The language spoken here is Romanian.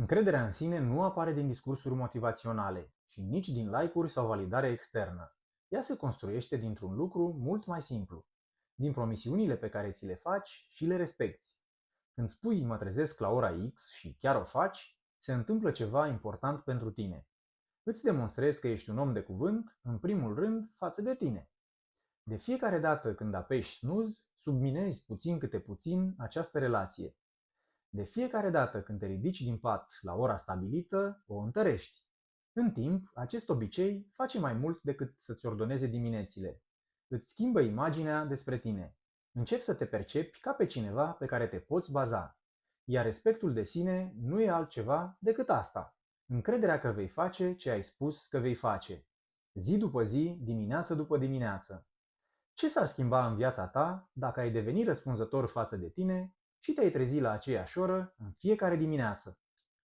Încrederea în sine nu apare din discursuri motivaționale și nici din like-uri sau validare externă. Ea se construiește dintr-un lucru mult mai simplu, din promisiunile pe care ți le faci și le respecti. Când spui mă trezesc la ora X și chiar o faci, se întâmplă ceva important pentru tine. Îți demonstrezi că ești un om de cuvânt, în primul rând, față de tine. De fiecare dată când apeși snooze, subminezi puțin câte puțin această relație. De fiecare dată când te ridici din pat la ora stabilită, o întărești. În timp, acest obicei face mai mult decât să-ți ordoneze diminețile. Îți schimbă imaginea despre tine. Începi să te percepi ca pe cineva pe care te poți baza. Iar respectul de sine nu e altceva decât asta. Încrederea că vei face ce ai spus că vei face. Zi după zi, dimineață după dimineață. Ce s-ar schimba în viața ta dacă ai deveni răspunzător față de tine și te-ai trezi la aceeași oră în fiecare dimineață?